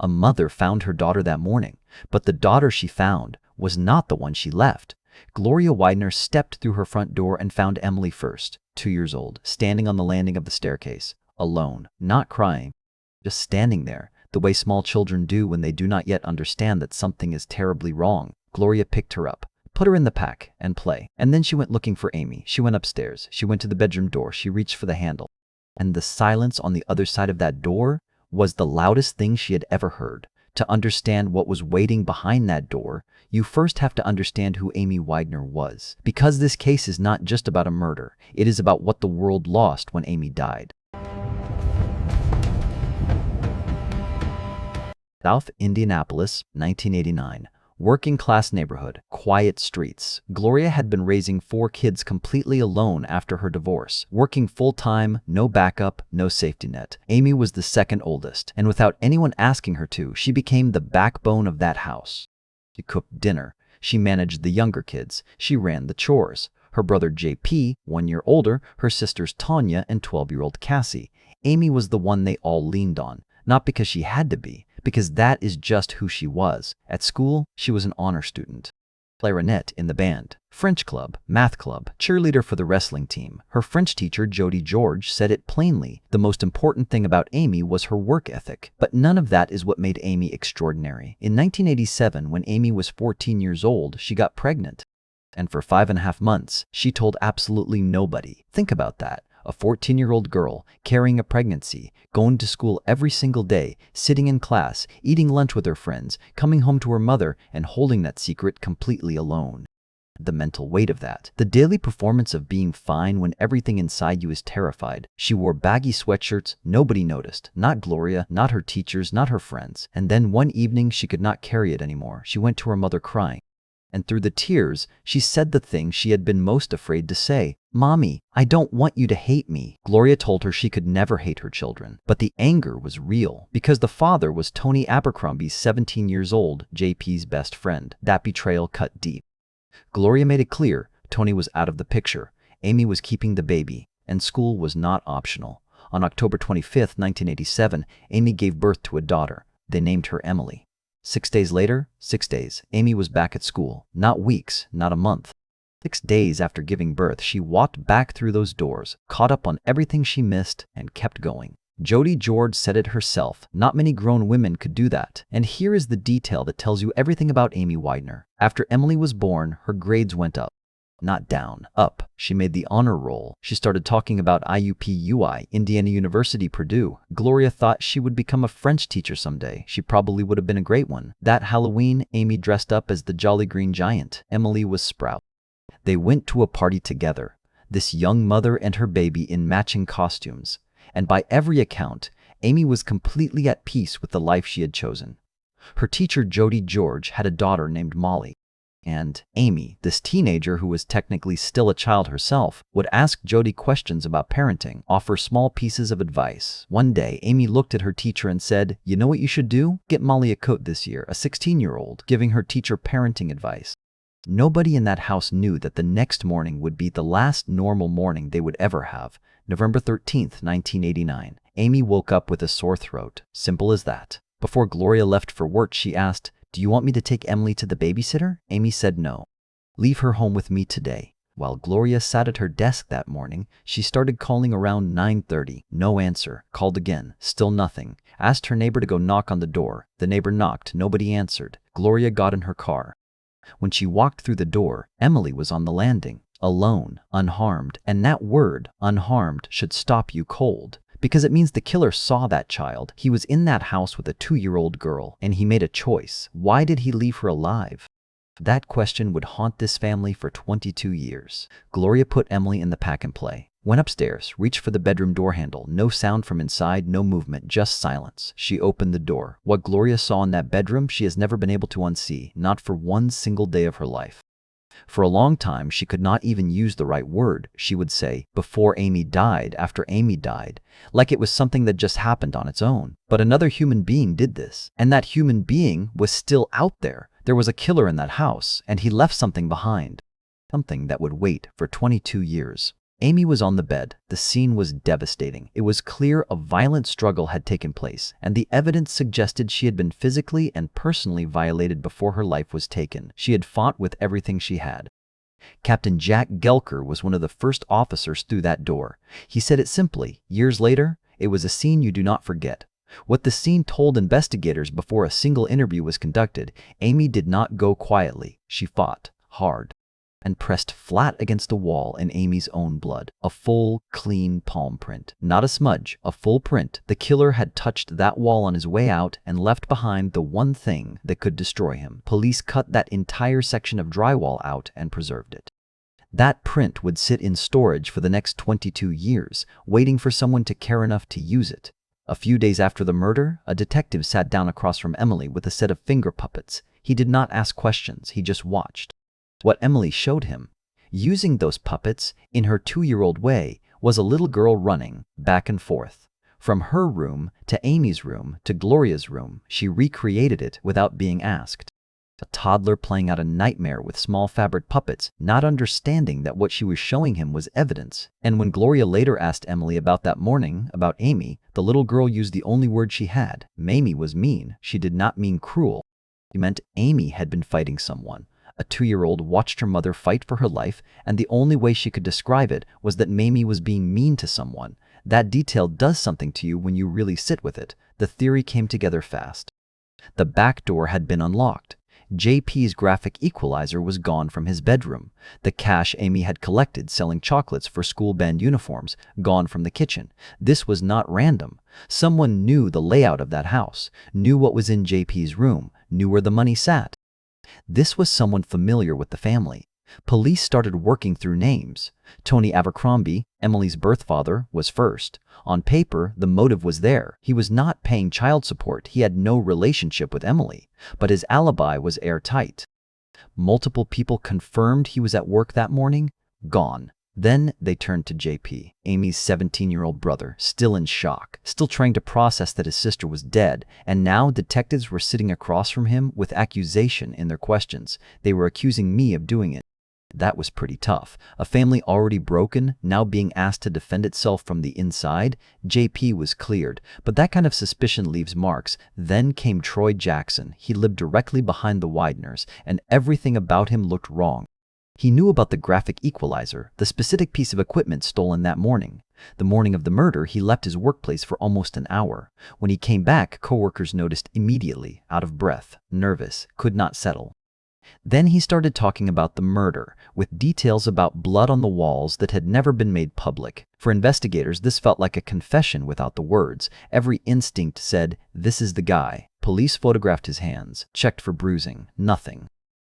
A mother found her daughter that morning, but the daughter she found was not the one she left. Gloria Weidner stepped through her front door and found Emily first, 2 years old, standing on the landing of the staircase, alone, not crying, just standing there, the way small children do when they do not yet understand that something is terribly wrong. Gloria picked her up, put her in the pack, and play. And then she went looking for Amy. She went upstairs. She went to the bedroom door. She reached for the handle. And the silence on the other side of that door was the loudest thing she had ever heard. To understand what was waiting behind that door, you first have to understand who Amy Weidner was. Because this case is not just about a murder, it is about what the world lost when Amy died. South Indianapolis, 1989. Working-class neighborhood, quiet streets. Gloria had been raising 4 kids completely alone after her divorce, working full-time, no backup, no safety net. Amy was the second oldest, and without anyone asking her to, she became the backbone of that house. She cooked dinner. She managed the younger kids. She ran the chores. Her brother JP, 1 year older, her sisters Tanya and 12-year-old Cassie. Amy was the one they all leaned on, not because she had to be, because that is just who she was. At school, she was an honor student. Clarinet in the band, French club, math club, cheerleader for the wrestling team. Her French teacher, Jody George, said it plainly. The most important thing about Amy was her work ethic. But none of that is what made Amy extraordinary. In 1987, when Amy was 14 years old, she got pregnant. And for 5.5 months, she told absolutely nobody. Think about that. A 14-year-old girl carrying a pregnancy, going to school every single day, sitting in class, eating lunch with her friends, coming home to her mother, and holding that secret completely alone. The mental weight of that. The daily performance of being fine when everything inside you is terrified. She wore baggy sweatshirts. Nobody noticed. Not Gloria, not her teachers, not her friends. And then one evening she could not carry it anymore. She went to her mother crying. And through the tears, she said the thing she had been most afraid to say. "Mommy, I don't want you to hate me." Gloria told her she could never hate her children. But the anger was real, because the father was Tony Abercrombie's 17 years old, JP's best friend. That betrayal cut deep. Gloria made it clear Tony was out of the picture. Amy was keeping the baby, and school was not optional. On October 25, 1987, Amy gave birth to a daughter. They named her Emily. 6 days later, 6 days, Amy was back at school. Not weeks, not a month. 6 days after giving birth, she walked back through those doors, caught up on everything she missed, and kept going. Jody George said it herself. Not many grown women could do that. And here is the detail that tells you everything about Amy Weidner. After Emily was born, her grades went up. Not down, up. She made the honor roll. She started talking about IUP-UI, Indiana University, Purdue. Gloria thought she would become a French teacher someday. She probably would have been a great one. That Halloween, Amy dressed up as the Jolly Green Giant. Emily was Sprout. They went to a party together, this young mother and her baby in matching costumes. And by every account, Amy was completely at peace with the life she had chosen. Her teacher, Jody George, had a daughter named Molly. And Amy, this teenager who was technically still a child herself, would ask Jody questions about parenting, offer small pieces of advice. One day, Amy looked at her teacher and said, "You know what you should do? Get Molly a coat this year," a 16-year-old, giving her teacher parenting advice. Nobody in that house knew that the next morning would be the last normal morning they would ever have. November 13th, 1989. Amy woke up with a sore throat. Simple as that. Before Gloria left for work, she asked, "Do you want me to take Emily to the babysitter?" Amy said no. "Leave her home with me today." While Gloria sat at her desk that morning, she started calling around 9:30. No answer. Called again. Still nothing. Asked her neighbor to go knock on the door. The neighbor knocked. Nobody answered. Gloria got in her car. When she walked through the door, Emily was on the landing, alone, unharmed. And that word, unharmed, should stop you cold. Because it means the killer saw that child. He was in that house with a 2-year-old girl, and he made a choice. Why did he leave her alive? That question would haunt this family for 22 years. Gloria put Emily in the pack and play. Went upstairs, reached for the bedroom door handle. No sound from inside, no movement, just silence. She opened the door. What Gloria saw in that bedroom, she has never been able to unsee, not for one single day of her life. For a long time, she could not even use the right word. She would say, "Before Amy died, after Amy died," like it was something that just happened on its own. But another human being did this, and that human being was still out there. There was a killer in that house, and he left something behind. Something that would wait for 22 years. Amy was on the bed. The scene was devastating. It was clear a violent struggle had taken place, and the evidence suggested she had been physically and personally violated before her life was taken. She had fought with everything she had. Captain Jack Gelker was one of the first officers through that door. He said it simply. Years later, it was a scene you do not forget. What the scene told investigators before a single interview was conducted, Amy did not go quietly. She fought hard and pressed flat against the wall in Amy's own blood. A full, clean palm print. Not a smudge, a full print. The killer had touched that wall on his way out and left behind the one thing that could destroy him. Police cut that entire section of drywall out and preserved it. That print would sit in storage for the next 22 years, waiting for someone to care enough to use it. A few days after the murder, a detective sat down across from Emily with a set of finger puppets. He did not ask questions, he just watched. What Emily showed him, using those puppets in her 2-year-old way, was a little girl running back and forth. From her room to Amy's room to Gloria's room, she recreated it without being asked. A toddler playing out a nightmare with small fabric puppets, not understanding that what she was showing him was evidence. And when Gloria later asked Emily about that morning, about Amy, the little girl used the only word she had. Amy was mean. She did not mean cruel. She meant Amy had been fighting someone. A 2-year-old watched her mother fight for her life, and the only way she could describe it was that Mamie was being mean to someone. That detail does something to you when you really sit with it. The theory came together fast. The back door had been unlocked. JP's graphic equalizer was gone from his bedroom. The cash Amy had collected selling chocolates for school band uniforms, gone from the kitchen. This was not random. Someone knew the layout of that house, knew what was in JP's room, knew where the money sat. This was someone familiar with the family. Police started working through names. Tony Abercrombie, Emily's birth father, was first. On paper, the motive was there. He was not paying child support. He had no relationship with Emily, but his alibi was airtight. Multiple people confirmed he was at work that morning. Gone. Then they turned to JP, Amy's 17-year-old brother, still in shock, still trying to process that his sister was dead, and now detectives were sitting across from him with accusation in their questions. They were accusing me of doing it. That was pretty tough. A family already broken, now being asked to defend itself from the inside. JP was cleared, but that kind of suspicion leaves marks. Then came Troy Jackson. He lived directly behind the Weidners, and everything about him looked wrong. He knew about the graphic equalizer, the specific piece of equipment stolen that morning. The morning of the murder, he left his workplace for almost an hour. When he came back, coworkers noticed immediately, out of breath, nervous, could not settle. Then he started talking about the murder, with details about blood on the walls that had never been made public. For investigators, this felt like a confession without the words. Every instinct said, "This is the guy." Police photographed his hands, checked for bruising. Nothing.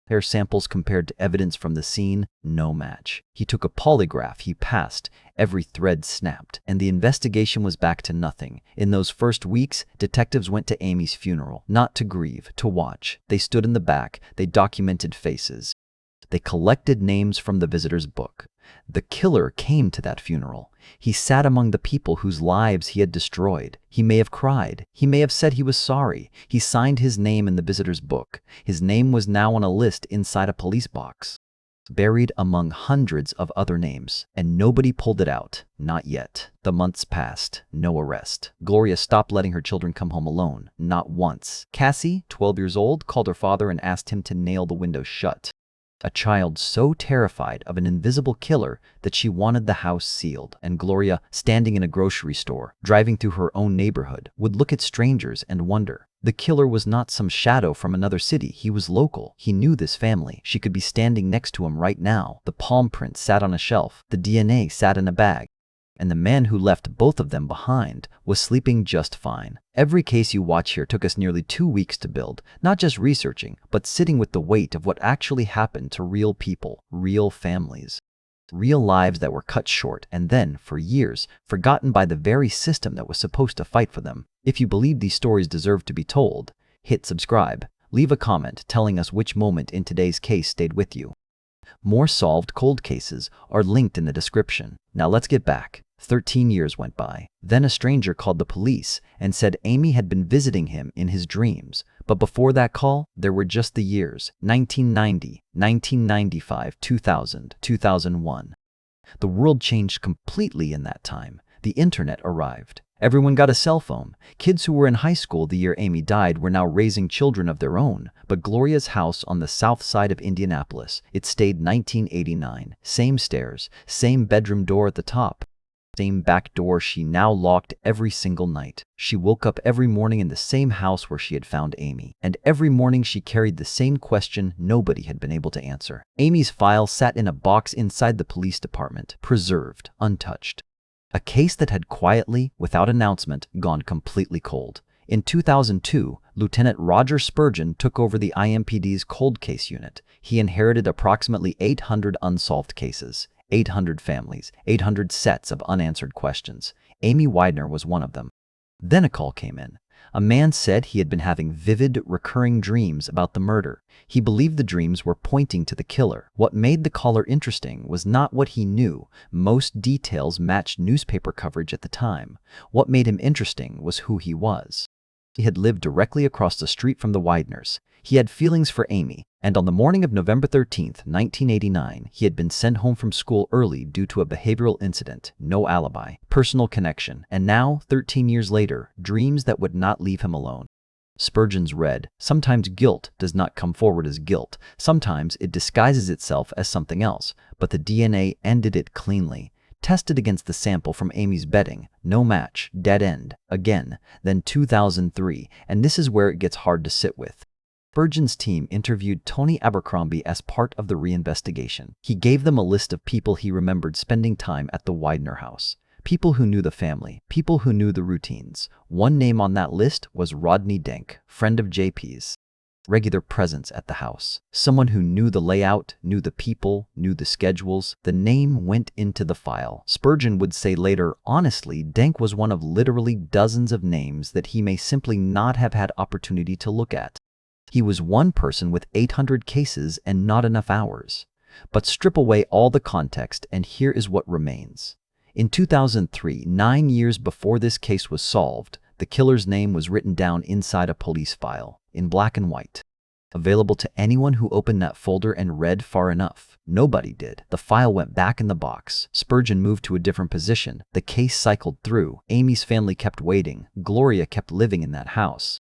Hair samples compared to evidence from the scene, no match. He took a polygraph, he passed. Every thread snapped, and the investigation was back to nothing. In those first weeks, detectives went to Amy's funeral, not to grieve, to watch. They stood in the back, they documented faces. They collected names from the visitor's book. The killer came to that funeral. He sat among the people whose lives he had destroyed. He may have cried. He may have said he was sorry. He signed his name in the visitor's book. His name was now on a list inside a police box, buried among hundreds of other names, and nobody pulled it out. Not yet. The months passed. No arrest. Gloria stopped letting her children come home alone. Not once. Cassie, 12 years old, called her father and asked him to nail the window shut. A child so terrified of an invisible killer that she wanted the house sealed. And Gloria, standing in a grocery store, driving through her own neighborhood, would look at strangers and wonder. The killer was not some shadow from another city. He was local. He knew this family. She could be standing next to him right now. The palm print sat on a shelf. The DNA sat in a bag. And the man who left both of them behind was sleeping just fine. Every case you watch here took us nearly 2 weeks to build, not just researching, but sitting with the weight of what actually happened to real people, real families, real lives that were cut short and then, for years, forgotten by the very system that was supposed to fight for them. If you believe these stories deserve to be told, hit subscribe. Leave a comment telling us which moment in today's case stayed with you. More solved cold cases are linked in the description. Now let's get back. 13 years went by. Then a stranger called the police and said Amy had been visiting him in his dreams. But before that call, there were just the years: 1990, 1995, 2000, 2001. The world changed completely in that time. The internet arrived. Everyone got a cell phone. Kids who were in high school the year Amy died were now raising children of their own. But Gloria's house on the south side of Indianapolis, it stayed 1989. Same stairs, same bedroom door at the top, same back door she now locked every single night. She woke up every morning in the same house where she had found Amy. And every morning she carried the same question nobody had been able to answer. Amy's file sat in a box inside the police department, preserved, untouched. A case that had quietly, without announcement, gone completely cold. In 2002, Lieutenant Roger Spurgeon took over the IMPD's cold case unit. He inherited approximately 800 unsolved cases, 800 families, 800 sets of unanswered questions. Amy Weidner was one of them. Then a call came in. A man said he had been having vivid, recurring dreams about the murder. He believed the dreams were pointing to the killer. What made the caller interesting was not what he knew. Most details matched newspaper coverage at the time. What made him interesting was who he was. He had lived directly across the street from the Weidners. He had feelings for Amy, and on the morning of November 13, 1989, he had been sent home from school early due to a behavioral incident, no alibi, personal connection, and now, 13 years later, dreams that would not leave him alone. Spurgeon's read, "Sometimes guilt does not come forward as guilt. Sometimes it disguises itself as something else, but the DNA ended it cleanly. Tested against the sample from Amy's bedding, no match, dead end, again, then 2003, and this is where it gets hard to sit with." Spurgeon's team interviewed Tony Abercrombie as part of the reinvestigation. He gave them a list of people he remembered spending time at the Weidner house. People who knew the family, people who knew the routines. One name on that list was Rodney Denk, friend of JP's. Regular presence at the house. Someone who knew the layout, knew the people, knew the schedules. The name went into the file. Spurgeon would say later, honestly, Denk was one of literally dozens of names that he may simply not have had opportunity to look at. He was one person with 800 cases and not enough hours. But strip away all the context and here is what remains. In 2003, 9 years before this case was solved, the killer's name was written down inside a police file, in black and white. Available to anyone who opened that folder and read far enough. Nobody did. The file went back in the box. Spurgeon moved to a different position. The case cycled through. Amy's family kept waiting. Gloria kept living in that house.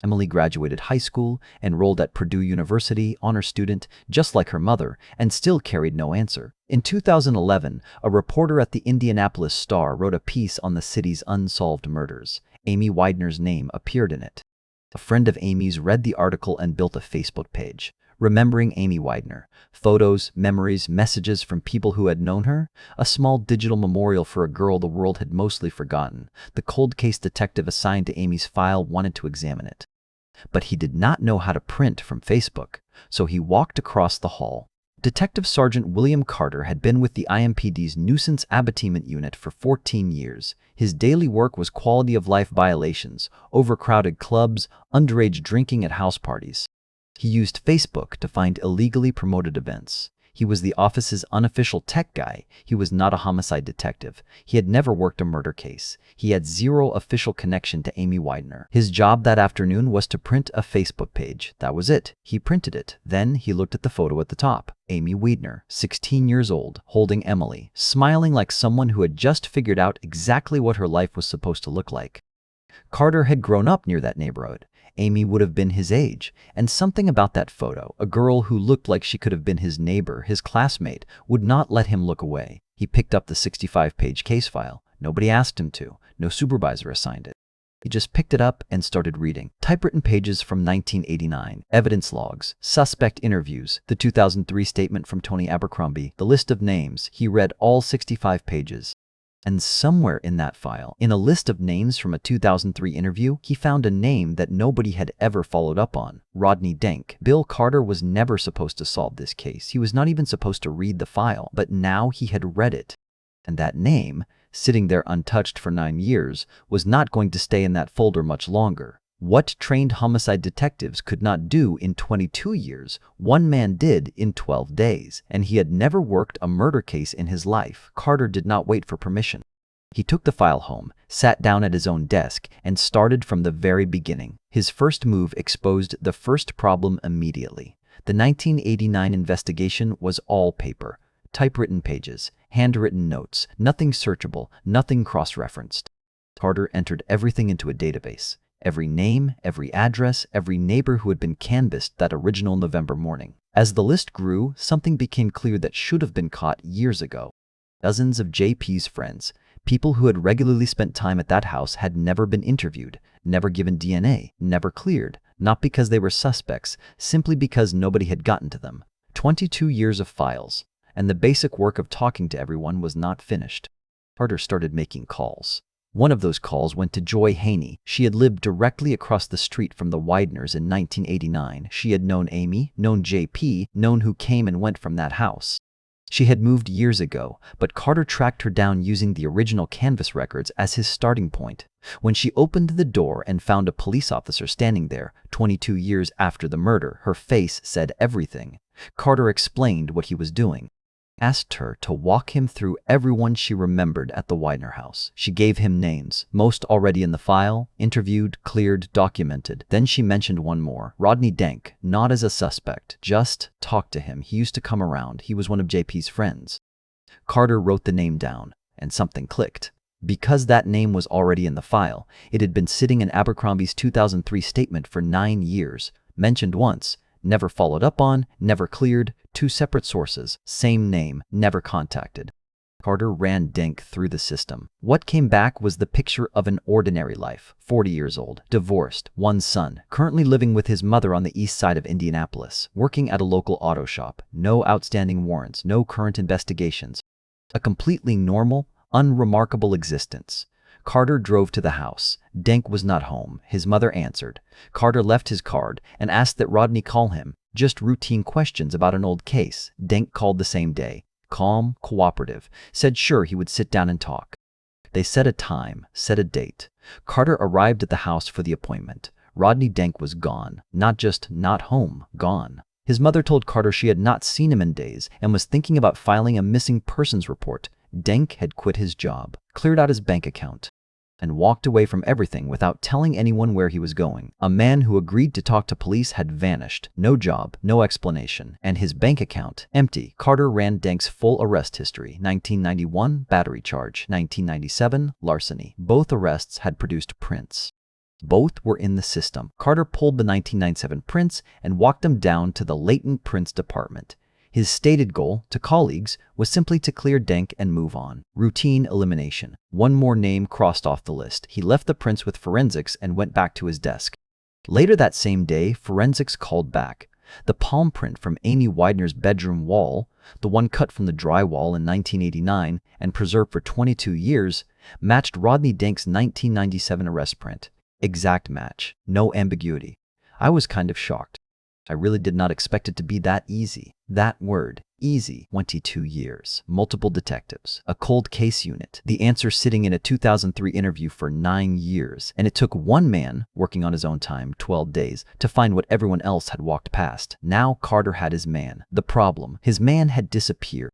Emily graduated high school, enrolled at Purdue University, honor student, just like her mother, and still carried no answer. In 2011, a reporter at the Indianapolis Star wrote a piece on the city's unsolved murders. Amy Weidner's name appeared in it. A friend of Amy's read the article and built a Facebook page. Remembering Amy Weidner. Photos, memories, messages from people who had known her. A small digital memorial for a girl the world had mostly forgotten. The cold case detective assigned to Amy's file wanted to examine it. But he did not know how to print from Facebook, so he walked across the hall. Detective Sergeant William Carter had been with the IMPD's nuisance abatement unit for 14 years. His daily work was quality of life violations, overcrowded clubs, underage drinking at house parties. He used Facebook to find illegally promoted events. He was the office's unofficial tech guy. He was not a homicide detective. He had never worked a murder case. He had zero official connection to Amy Weidner. His job that afternoon was to print a Facebook page. That was it. He printed it. Then he looked at the photo at the top. Amy Weidner, 16 years old, holding Emily, smiling like someone who had just figured out exactly what her life was supposed to look like. Carter had grown up near that neighborhood. Amy would have been his age, and something about that photo, a girl who looked like she could have been his neighbor, his classmate, would not let him look away. He picked up the 65-page case file. Nobody asked him to. No supervisor assigned it. He just picked it up and started reading. Typewritten pages from 1989, evidence logs, suspect interviews, the 2003 statement from Tony Abercrombie, the list of names. He read all 65 pages. And somewhere in that file, in a list of names from a 2003 interview, he found a name that nobody had ever followed up on. Rodney Denk. Bill Carter was never supposed to solve this case. He was not even supposed to read the file, but now he had read it. And that name, sitting there untouched for 9 years, was not going to stay in that folder much longer. What trained homicide detectives could not do in 22 years, one man did in 12 days, and he had never worked a murder case in his life. Carter did not wait for permission. He took the file home, sat down at his own desk, and started from the very beginning. His first move exposed the first problem immediately. The 1989 investigation was all paper. typewritten pages, handwritten notes, nothing searchable, nothing cross-referenced. Carter entered everything into a database. Every name, every address, every neighbor who had been canvassed that original November morning. As the list grew, something became clear that should have been caught years ago. Dozens of JP's friends, people who had regularly spent time at that house, had never been interviewed, never given DNA, never cleared, not because they were suspects, simply because nobody had gotten to them. 22 years of files, and the basic work of talking to everyone was not finished. Carter started making calls. One of those calls went to Joy Haney. She had lived directly across the street from the Weidners in 1989. She had known Amy, known JP, known who came and went from that house. She had moved years ago, but Carter tracked her down using the original canvas records as his starting point. When she opened the door and found a police officer standing there, 22 years after the murder, her face said everything. Carter explained what he was doing. Asked her to walk him through everyone she remembered at the Weidner house. She gave him names, most already in the file, interviewed, cleared, documented. Then she mentioned one more, Rodney Dank, not as a suspect, just talk to him. He used to come around. He was one of JP's friends. Carter wrote the name down, and something clicked. Because that name was already in the file, it had been sitting in Abercrombie's 2003 statement for 9 years, mentioned once, never followed up on, never cleared, 2 separate sources, same name, never contacted. Carter ran Dank through the system. What came back was the picture of an ordinary life, 40 years old, divorced, 1 son, currently living with his mother on the east side of Indianapolis, working at a local auto shop, no outstanding warrants, no current investigations. A completely normal, unremarkable existence. Carter drove to the house. Dank was not home. His mother answered. Carter left his card and asked that Rodney call him. Just routine questions about an old case. Dank called the same day. Calm, cooperative. Said sure he would sit down and talk. They set a time, set a date. Carter arrived at the house for the appointment. Rodney Dank was gone. Not just not home, gone. His mother told Carter she had not seen him in days and was thinking about filing a missing persons report. Dank had quit his job, cleared out his bank account, and walked away from everything without telling anyone where he was going. A man who agreed to talk to police had vanished. No job, no explanation, and his bank account empty. Carter ran Dank's full arrest history. 1991, battery charge. 1997, larceny. Both arrests had produced prints. Both were in the system. Carter pulled the 1997 prints and walked them down to the latent prints department. His stated goal, to colleagues, was simply to clear Dank and move on. Routine elimination. One more name crossed off the list. He left the prints with forensics and went back to his desk. Later that same day, forensics called back. The palm print from Amy Weidner's bedroom wall, the one cut from the drywall in 1989 and preserved for 22 years, matched Rodney Dank's 1997 arrest print. Exact match. No ambiguity. I was kind of shocked. I really did not expect it to be that easy. That word, easy. 22 years, multiple detectives, a cold case unit, the answer sitting in a 2003 interview for 9 years, and it took one man, working on his own time, 12 days, to find what everyone else had walked past. Now Carter had his man. The problem, his man had disappeared.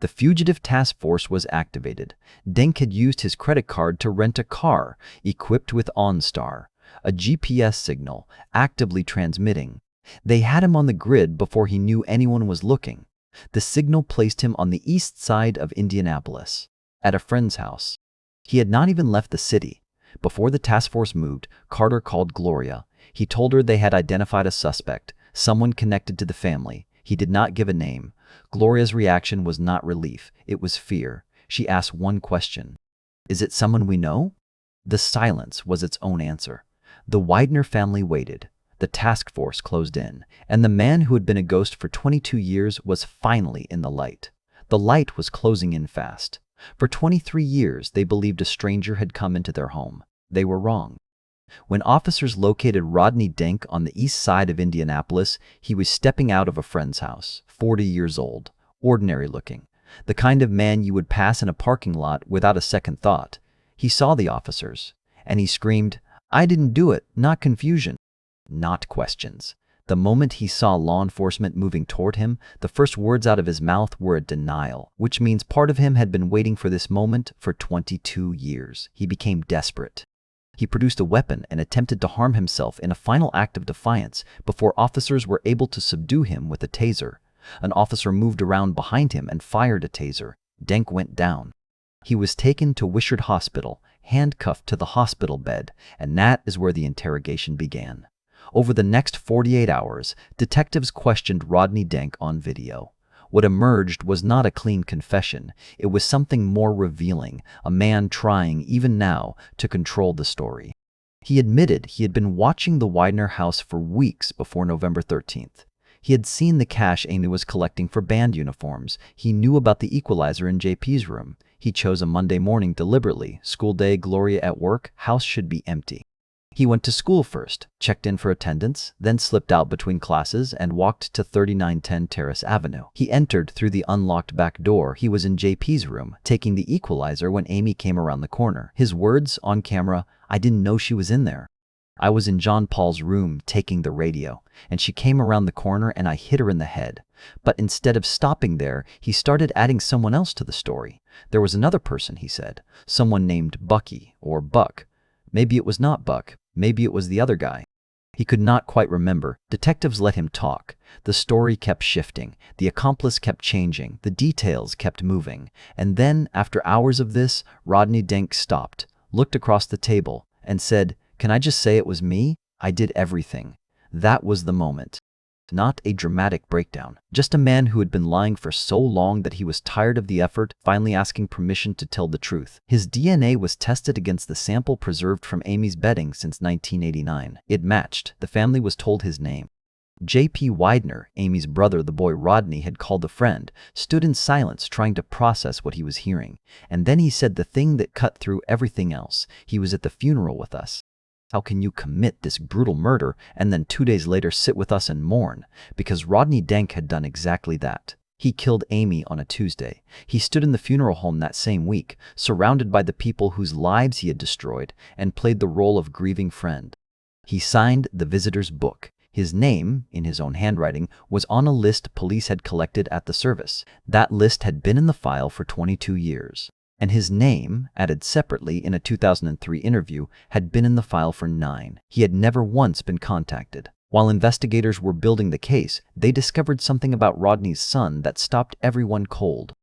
The fugitive task force was activated. Dank had used his credit card to rent a car, equipped with OnStar, a GPS signal, actively transmitting. They had him on the grid before he knew anyone was looking. The signal placed him on the east side of Indianapolis, at a friend's house. He had not even left the city. Before the task force moved, Carter called Gloria. He told her they had identified a suspect, someone connected to the family. He did not give a name. Gloria's reaction was not relief, it was fear. She asked one question. Is it someone we know? The silence was its own answer. The Weidner family waited. The task force closed in, and the man who had been a ghost for 22 years was finally in the light. The light was closing in fast. For 23 years, they believed a stranger had come into their home. They were wrong. When officers located Rodney Dank on the east side of Indianapolis, he was stepping out of a friend's house, 40 years old, ordinary looking, the kind of man you would pass in a parking lot without a second thought. He saw the officers, and he screamed, "I didn't do it," not confusion. Not questions. The moment he saw law enforcement moving toward him, the first words out of his mouth were a denial, which means part of him had been waiting for this moment for 22 years. He became desperate. He produced a weapon and attempted to harm himself in a final act of defiance before officers were able to subdue him with a taser. An officer moved around behind him and fired a taser. Denk went down. He was taken to Wishart Hospital, handcuffed to the hospital bed, and that is where the interrogation began. Over the next 48 hours, detectives questioned Rodney Denk on video. What emerged was not a clean confession. It was something more revealing, a man trying, even now, to control the story. He admitted he had been watching the Weidner house for weeks before November 13th. He had seen the cash Amy was collecting for band uniforms. He knew about the equalizer in JP's room. He chose a Monday morning deliberately. School day, Gloria at work, house should be empty. He went to school first, checked in for attendance, then slipped out between classes and walked to 3910 Terrace Avenue. He entered through the unlocked back door. He was in JP's room, taking the equalizer when Amy came around the corner. His words on camera, "I didn't know she was in there. I was in John Paul's room taking the radio, and she came around the corner and I hit her in the head." But instead of stopping there, he started adding someone else to the story. There was another person, he said, someone named Bucky or Buck. Maybe it was not Buck. Maybe it was the other guy. He could not quite remember. Detectives let him talk. The story kept shifting. The accomplice kept changing. The details kept moving. And then, after hours of this, Rodney Denk stopped, looked across the table, and said, "Can I just say it was me? I did everything." That was the moment. Not a dramatic breakdown. Just a man who had been lying for so long that he was tired of the effort, finally asking permission to tell the truth. His DNA was tested against the sample preserved from Amy's bedding since 1989. It matched. The family was told his name. J.P. Weidner, Amy's brother, the boy Rodney had called a friend, stood in silence trying to process what he was hearing. And then he said the thing that cut through everything else. "He was at the funeral with us. How can you commit this brutal murder and then 2 days later sit with us and mourn?" Because Rodney Denk had done exactly that. He killed Amy on a Tuesday. He stood in the funeral home that same week, surrounded by the people whose lives he had destroyed, and played the role of grieving friend. He signed the visitor's book. His name, in his own handwriting, was on a list police had collected at the service. That list had been in the file for 22 years. And his name, added separately in a 2003 interview, had been in the file for 9. He had never once been contacted. While investigators were building the case, they discovered something about Rodney's son that stopped everyone cold.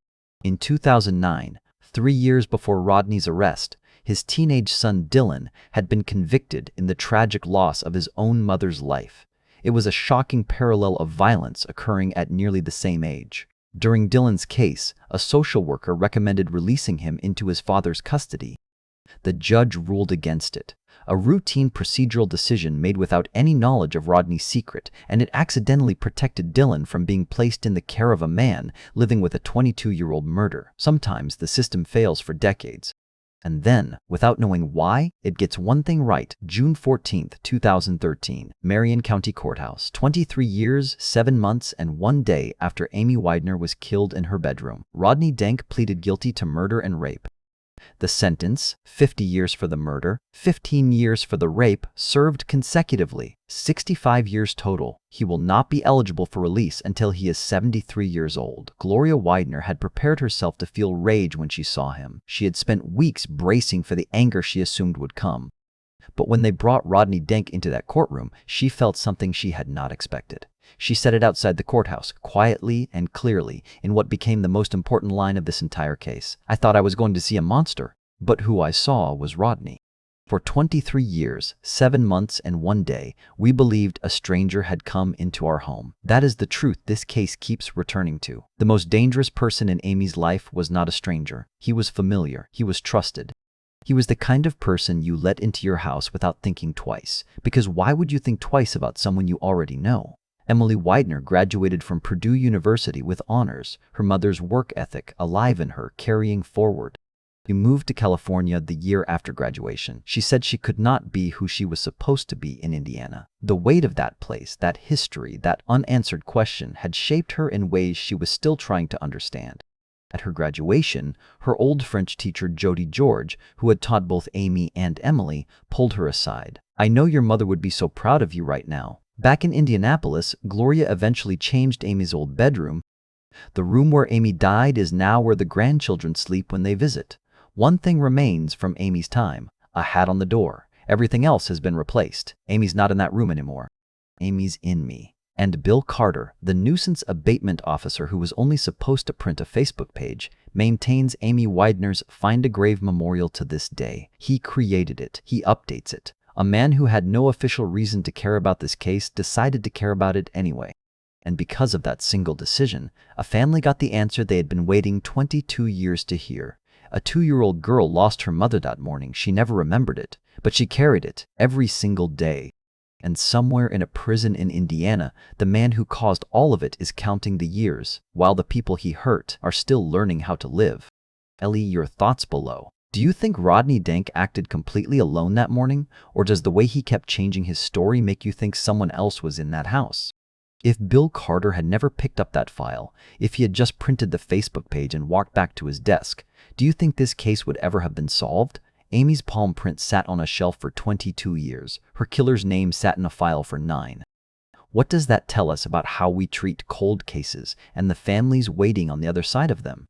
In 2009, 3 years before Rodney's arrest, his teenage son Dylan had been convicted in the tragic loss of his own mother's life. It was a shocking parallel of violence occurring at nearly the same age. During Dylan's case, a social worker recommended releasing him into his father's custody. The judge ruled against it, a routine procedural decision made without any knowledge of Rodney's secret, and it accidentally protected Dylan from being placed in the care of a man living with a 22-year-old murderer. Sometimes the system fails for decades. And then, without knowing why, it gets one thing right. June 14, 2013, Marion County Courthouse, 23 years, 7 months, and 1 day after Amy Weidner was killed in her bedroom. Rodney Denk pleaded guilty to murder and rape. The sentence, 50 years for the murder, 15 years for the rape, served consecutively, 65 years total. He will not be eligible for release until he is 73 years old. Gloria Weidner had prepared herself to feel rage when she saw him. She had spent weeks bracing for the anger she assumed would come. But when they brought Rodney Denk into that courtroom, she felt something she had not expected. She said it outside the courthouse, quietly and clearly, in what became the most important line of this entire case. "I thought I was going to see a monster, but who I saw was Rodney." For 23 years, 7 months, and 1 day, we believed a stranger had come into our home. That is the truth this case keeps returning to. The most dangerous person in Amy's life was not a stranger. He was familiar. He was trusted. He was the kind of person you let into your house without thinking twice. Because why would you think twice about someone you already know? Emily Weidner graduated from Purdue University with honors, her mother's work ethic alive in her, carrying forward. She moved to California the year after graduation. She said she could not be who she was supposed to be in Indiana. The weight of that place, that history, that unanswered question had shaped her in ways she was still trying to understand. At her graduation, her old French teacher Jody George, who had taught both Amy and Emily, pulled her aside. "I know your mother would be so proud of you right now." Back in Indianapolis, Gloria eventually changed Amy's old bedroom. The room where Amy died is now where the grandchildren sleep when they visit. One thing remains from Amy's time: a hat on the door. Everything else has been replaced. Amy's not in that room anymore. Amy's in me. And Bill Carter, the nuisance abatement officer who was only supposed to print a Facebook page, maintains Amy Weidner's Find a Grave memorial to this day. He created it. He updates it. A man who had no official reason to care about this case decided to care about it anyway. And because of that single decision, a family got the answer they had been waiting 22 years to hear. A 2-year-old girl lost her mother that morning. She never remembered it, but she carried it every single day. And somewhere in a prison in Indiana, the man who caused all of it is counting the years, while the people he hurt are still learning how to live. Ellie, your thoughts below. Do you think Rodney Dank acted completely alone that morning, or does the way he kept changing his story make you think someone else was in that house? If Bill Carter had never picked up that file, if he had just printed the Facebook page and walked back to his desk, do you think this case would ever have been solved? Amy's palm print sat on a shelf for 22 years. Her killer's name sat in a file for 9. What does that tell us about how we treat cold cases and the families waiting on the other side of them?